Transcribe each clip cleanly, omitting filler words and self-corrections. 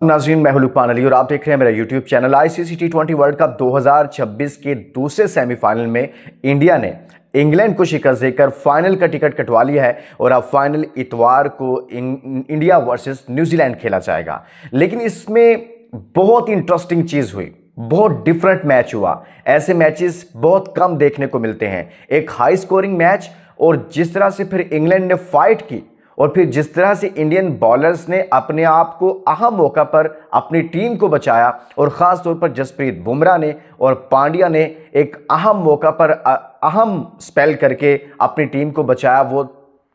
नाज़रीन, मैं हूं लुकमान अली और आप देख रहे हैं मेरा यूट्यूब चैनल। आईसीसी टी20 वर्ल्ड कप 2026 के दूसरे सेमीफाइनल में इंडिया ने इंग्लैंड को शिकस्त देकर फाइनल का टिकट कटवा लिया है और अब फाइनल इतवार को इंडिया वर्सेस न्यूजीलैंड खेला जाएगा। लेकिन इसमें बहुत इंटरेस्टिंग चीज़ हुई, बहुत डिफरेंट मैच हुआ। ऐसे मैचेस बहुत कम देखने को मिलते हैं। एक हाई स्कोरिंग मैच, और जिस तरह से फिर इंग्लैंड ने फाइट की और फिर जिस तरह से इंडियन बॉलर्स ने अपने आप को अहम मौका पर अपनी टीम को बचाया, और ख़ास तौर पर जसप्रीत बुमराह ने और पांड्या ने एक अहम मौका पर अहम स्पेल करके अपनी टीम को बचाया, वो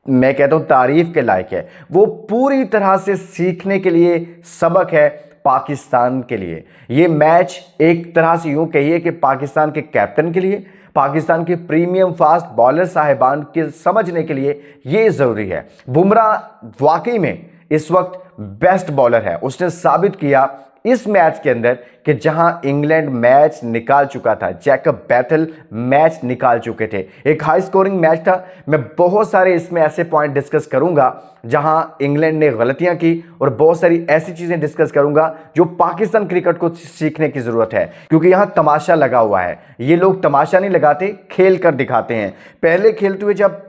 मैं कहता हूँ तारीफ के लायक है। वो पूरी तरह से सीखने के लिए सबक है पाकिस्तान के लिए। ये मैच एक तरह से यूँ कहिए कि पाकिस्तान के कैप्टन के लिए, पाकिस्तान के प्रीमियम फास्ट बॉलर साहिबान के समझने के लिए ये ज़रूरी है। बुमराह वाकई में इस वक्त बेस्ट बॉलर है। उसने साबित किया इस मैच के अंदर कि जहां इंग्लैंड मैच निकाल चुका था, जैकब बैथल मैच निकाल चुके थे। एक हाई स्कोरिंग मैच था। मैं बहुत सारे इसमें ऐसे पॉइंट डिस्कस करूंगा जहां इंग्लैंड ने गलतियां की, और बहुत सारी ऐसी चीजें डिस्कस करूंगा जो पाकिस्तान क्रिकेट को सीखने की जरूरत है, क्योंकि यहां तमाशा लगा हुआ है। ये लोग तमाशा नहीं लगाते, खेल कर दिखाते हैं। पहले खेलते हुए जब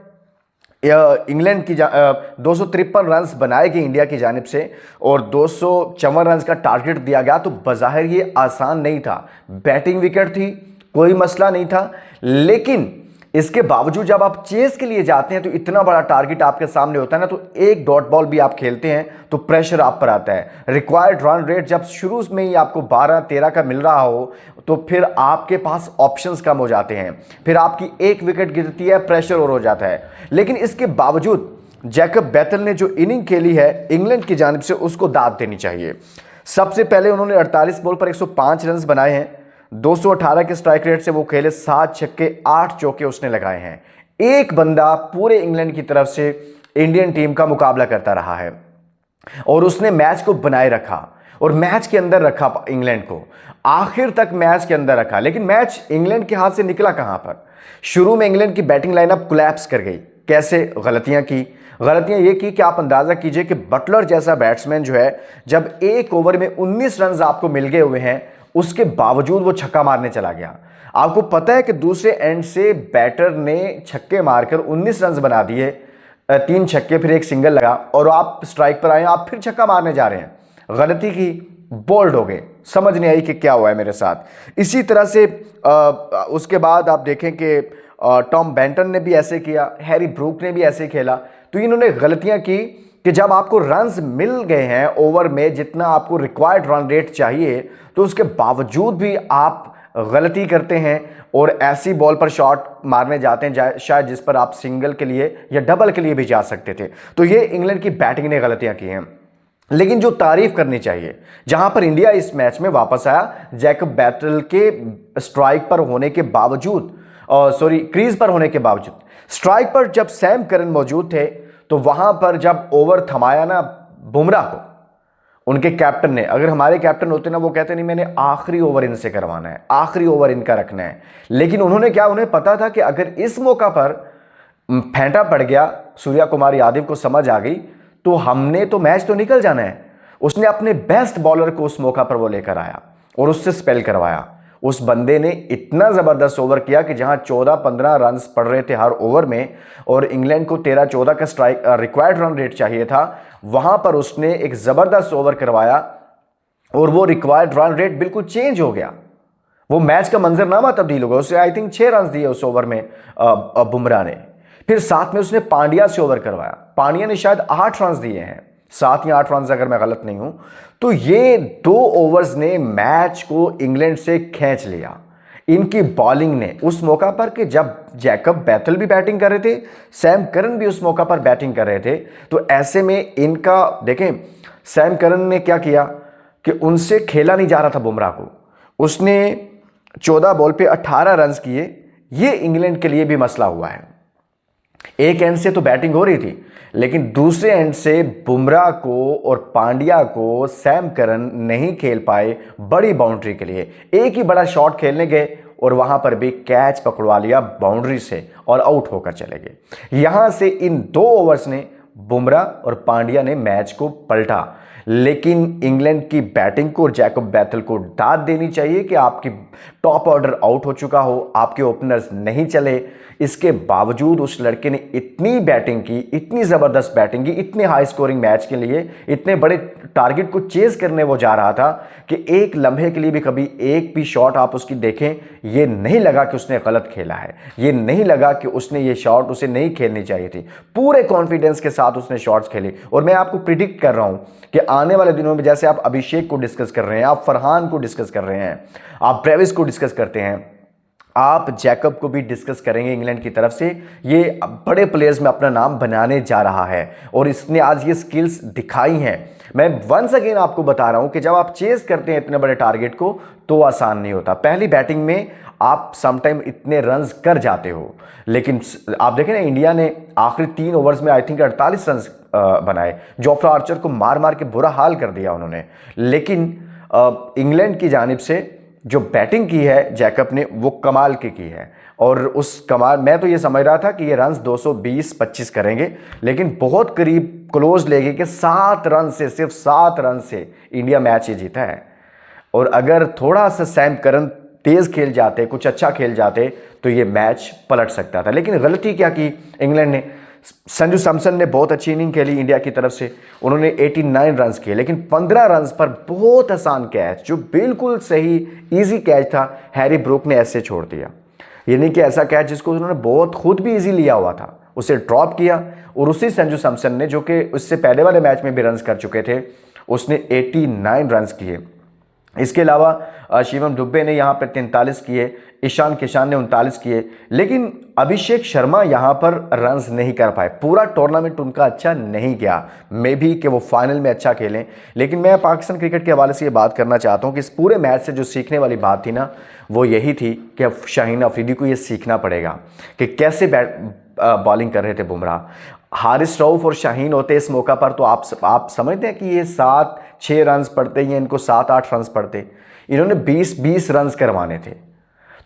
इंग्लैंड की 253 रन्स बनाए गए इंडिया की जानिब से और 254 रन्स का टारगेट दिया गया, तो बज़ाहिर ये आसान नहीं था। बैटिंग विकेट थी, कोई मसला नहीं था, लेकिन इसके बावजूद जब आप चेस के लिए जाते हैं तो इतना बड़ा टारगेट आपके सामने होता है ना, तो एक डॉट बॉल भी आप खेलते हैं तो प्रेशर आप पर आता है। रिक्वायर्ड रन रेट जब शुरू में ही आपको 12-13 का मिल रहा हो, तो फिर आपके पास ऑप्शंस कम हो जाते हैं, फिर आपकी एक विकेट गिरती है, प्रेशर और हो जाता है। लेकिन इसके बावजूद जैकब बैथल ने जो इनिंग खेली है इंग्लैंड की जानिब से, उसको दाद देनी चाहिए। सबसे पहले उन्होंने 48 बॉल पर 105 रन बनाए हैं। 218 के स्ट्राइक रेट से वो खेले, 7 छक्के 8 चौके उसने लगाए हैं। एक बंदा पूरे इंग्लैंड की तरफ से इंडियन टीम का मुकाबला करता रहा है और उसने मैच को बनाए रखा और मैच के अंदर रखा, इंग्लैंड को आखिर तक मैच के अंदर रखा। लेकिन मैच इंग्लैंड के हाथ से निकला कहां पर? शुरू में इंग्लैंड की बैटिंग लाइनअप कोलैप्स कर गई। कैसे? गलतियां की। गलतियां ये की कि आप अंदाजा कीजिए कि बटलर जैसा बैट्समैन जो है, जब एक ओवर में 19 रन आपको मिल गए हुए हैं, उसके बावजूद वो छक्का मारने चला गया। आपको पता है कि दूसरे एंड से बैटर ने छक्के मारकर 19 रन बना दिए, 3 छक्के फिर एक सिंगल लगा, और आप स्ट्राइक पर आए, आप फिर छक्का मारने जा रहे हैं। गलती की, बोल्ड हो गए, समझ नहीं आई कि क्या हुआ है मेरे साथ। इसी तरह से उसके बाद आप देखें कि टॉम बेंटन ने भी ऐसे किया, हैरी ब्रूक ने भी ऐसे खेला। तो इन्होंने गलतियां की कि जब आपको रन्स मिल गए हैं ओवर में जितना आपको रिक्वायर्ड रन रेट चाहिए, तो उसके बावजूद भी आप गलती करते हैं और ऐसी बॉल पर शॉट मारने जाते हैं शायद जिस पर आप सिंगल के लिए या डबल के लिए भी जा सकते थे। तो ये इंग्लैंड की बैटिंग ने गलतियां की हैं। लेकिन जो तारीफ करनी चाहिए, जहां पर इंडिया इस मैच में वापस आया, जैकब बैटल के स्ट्राइक पर होने के बावजूद, क्रीज पर होने के बावजूद, स्ट्राइक पर जब सैम करन मौजूद थे, तो वहां पर जब ओवर थमाया ना बुमराह को, उनके कैप्टन ने, अगर हमारे कैप्टन होते ना, वो कहते नहीं मैंने आखिरी ओवर इनसे करवाना है, आखिरी ओवर इनका रखना है। लेकिन उन्होंने क्या, उन्हें पता था कि अगर इस मौका पर फेंटा पड़ गया, सूर्या कुमार यादव को समझ आ गई, तो हमने तो मैच तो निकल जाना है। उसने अपने बेस्ट बॉलर को उस मौका पर वो लेकर आया और उससे स्पेल करवाया। उस बंदे ने इतना ज़बरदस्त ओवर किया कि जहां 14-15 रन पड़ रहे थे हर ओवर में और इंग्लैंड को 13-14 का स्ट्राइक रिक्वायर्ड रन रेट चाहिए था, वहां पर उसने एक ज़बरदस्त ओवर करवाया और वो रिक्वायर्ड रन रेट बिल्कुल चेंज हो गया। वो मैच का मंजरनामा तब्दील हो गया। उसने आई थिंक 6 रन दिए उस ओवर में बुमराह ने। फिर साथ में उसने पांड्या से ओवर करवाया। पांड्या ने शायद 8 रन दिए हैं, 7 या 8 रन अगर मैं गलत नहीं हूं। तो ये 2 ओवर्स ने मैच को इंग्लैंड से खींच लिया। इनकी बॉलिंग ने उस मौका पर कि जब जैकब बैथल भी बैटिंग कर रहे थे, सैम करन भी उस मौका पर बैटिंग कर रहे थे, तो ऐसे में इनका देखें, सैम करन ने क्या किया कि उनसे खेला नहीं जा रहा था बुमराह को। उसने 14 बॉल पे 18 रन किए। ये इंग्लैंड के लिए भी मसला हुआ है। एक एंड से तो बैटिंग हो रही थी, लेकिन दूसरे एंड से बुमराह को और पांड्या को सैम करन नहीं खेल पाए बड़ी बाउंड्री के लिए। एक ही बड़ा शॉट खेलने गए और वहां पर भी कैच पकड़वा लिया बाउंड्री से और आउट होकर चले गए। यहां से इन 2 ओवर्स ने बुमराह और पांड्या ने मैच को पलटा। लेकिन इंग्लैंड की बैटिंग को और जैकब बैथल को दाद देनी चाहिए कि आपकी टॉप ऑर्डर आउट हो चुका हो, आपके ओपनर्स नहीं चले, इसके बावजूद उस लड़के ने इतनी बैटिंग की, इतनी ज़बरदस्त बैटिंग की, इतने हाई स्कोरिंग मैच के लिए, इतने बड़े टारगेट को चेज करने वो जा रहा था कि एक लम्हे के लिए भी कभी एक भी शॉट आप उसकी देखें, ये नहीं लगा कि उसने गलत खेला है, ये नहीं लगा कि उसने ये शॉट उसे नहीं खेलनी चाहिए थी। पूरे कॉन्फिडेंस के साथ उसने शॉट्स खेले। और मैं आपको प्रिडिक्ट कर रहा हूं कि आने वाले दिनों में, जैसे आप अभिषेक को डिस्कस कर रहे हैं, आप फरहान को डिस्कस कर रहे हैं, आप ब्रेविस को डिस्कस करते हैं, आप जैकब को भी डिस्कस करेंगे इंग्लैंड की तरफ से। ये बड़े प्लेयर्स में अपना नाम बनाने जा रहा है और इसने आज ये स्किल्स दिखाई हैं। मैं वंस अगेन आपको बता रहा हूं कि जब आप चेस करते हैं इतने बड़े टारगेट को तो आसान नहीं होता। पहली बैटिंग में आप समटाइम इतने रन्स कर जाते हो, लेकिन आप देखें ना, इंडिया ने आखिरी 3 ओवर्स में आई थिंक 48 रन्स बनाए। जोफ्रा आर्चर को मार मार के बुरा हाल कर दिया उन्होंने। लेकिन इंग्लैंड की जानिब से जो बैटिंग की है जैकब ने, वो कमाल की है। और उस कमाल, मैं तो ये समझ रहा था कि ये रन्स 220-25 करेंगे, लेकिन बहुत करीब क्लोज लेके कि 7 रन से, सिर्फ 7 रन से इंडिया मैच ये जीता है। और अगर थोड़ा सा सैम करन तेज खेल जाते, कुछ अच्छा खेल जाते, तो ये मैच पलट सकता था। लेकिन गलती क्या की इंग्लैंड ने? संजू सैमसन ने बहुत अच्छी इनिंग खेली इंडिया की तरफ से, उन्होंने 89 रन्स किए, लेकिन 15 रन्स पर बहुत आसान कैच, जो बिल्कुल सही इजी कैच था, हैरी ब्रूक ने ऐसे छोड़ दिया। ये नहीं कि ऐसा कैच जिसको उन्होंने बहुत खुद भी इजी लिया हुआ था, उसे ड्रॉप किया। और उसी संजू सैमसन ने, जो कि उससे पहले वाले मैच में भी रन्स कर चुके थे, उसने 89 रन्स किए। इसके अलावा शिवम दुबे ने यहाँ पर 43 किए, ईशान किशन ने 39 किए, लेकिन अभिषेक शर्मा यहाँ पर रन्स नहीं कर पाए। पूरा टूर्नामेंट उनका अच्छा नहीं गया, मे भी कि वो फाइनल में अच्छा खेलें। लेकिन मैं पाकिस्तान क्रिकेट के हवाले से ये बात करना चाहता हूँ कि इस पूरे मैच से जो सीखने वाली बात थी ना, वो यही थी कि अब शाहीन अफरीदी को ये सीखना पड़ेगा कि कैसे बॉलिंग कर रहे थे बुमराह। हारिस रऊफ और शाहीन होते इस मौका पर, तो आप समझते हैं कि ये 7-6 रन्स पड़ते, या इनको 7-8 रन्स पड़ते। इन्होंने 20-20 रन्स करवाने थे।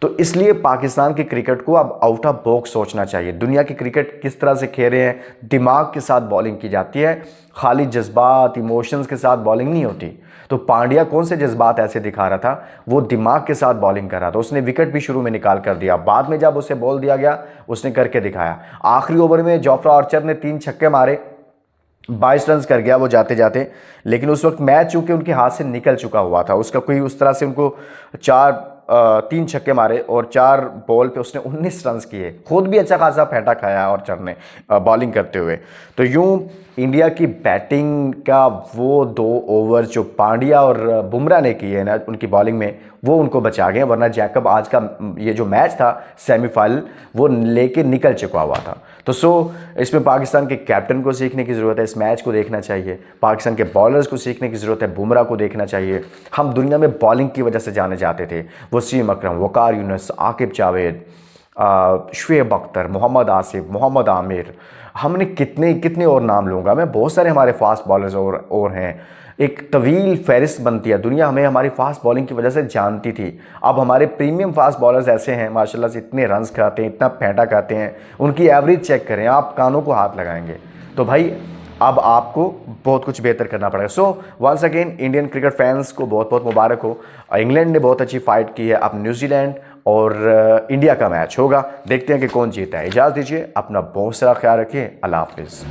तो इसलिए पाकिस्तान की क्रिकेट को अब आउट ऑफ बॉक्स सोचना चाहिए। दुनिया की क्रिकेट किस तरह से खेल रहे हैं, दिमाग के साथ बॉलिंग की जाती है, खाली जज्बात, इमोशंस के साथ बॉलिंग नहीं होती। तो पांड्या कौन से जज्बात ऐसे दिखा रहा था, वो दिमाग के साथ बॉलिंग कर रहा था। उसने विकेट भी शुरू में निकाल कर दिया, बाद में जब उसे बॉल दिया गया उसने करके दिखाया। आखिरी ओवर में जोफ्रा आर्चर ने 3 छक्के मारे, 22 रन कर गया वो जाते जाते, लेकिन उस वक्त मैच चूंकि उनके हाथ से निकल चुका हुआ था, उसका कोई उस तरह से उनको 3 छक्के मारे और 4 बॉल पे उसने 19 रन किए। खुद भी अच्छा खासा फेंटा खाया आर्चर ने बॉलिंग करते हुए। तो यूं इंडिया की बैटिंग का वो 2 ओवर जो पांड्या और बुमराह ने किए ना उनकी बॉलिंग में, वो उनको बचा गए, वरना जैकब आज का ये जो मैच था सेमीफाइनल, वो लेके निकल चुका हुआ था। तो इसमें पाकिस्तान के कैप्टन को सीखने की ज़रूरत है, इस मैच को देखना चाहिए, पाकिस्तान के बॉलर्स को सीखने की ज़रूरत है, बुमराह को देखना चाहिए। हम दुनिया में बॉलिंग की वजह से जाने जाते थे, वसीम अकरम, वकार यूनुस, आकिब जावेद, शुएब अख्तर, मोहम्मद आसिफ, मोहम्मद आमिर, हमने कितने और नाम लूँगा मैं, बहुत सारे हमारे फास्ट बॉलर्स और हैं। एक तवील फहरिस्त बनती है दुनिया, हमें हमारी फास्ट बॉलिंग की वजह से जानती थी। अब हमारे प्रीमियम फास्ट बॉलर्स ऐसे हैं माशाल्लाह से, इतने रन्स खाते हैं, इतना फेंटा खाते हैं, उनकी एवरेज चेक करें, आप कानों को हाथ लगाएंगे। तो भाई अब आपको बहुत कुछ बेहतर करना पड़ेगा। So once again Indian cricket fans को बहुत बहुत मुबारक हो। इंग्लैंड ने बहुत अच्छी फाइट की है। अब न्यूजीलैंड और इंडिया का मैच होगा, देखते हैं कि कौन जीता है। इजाज़त दीजिए, अपना बहुत सारा ख्याल रखिए, अल्लाह हाफिज़।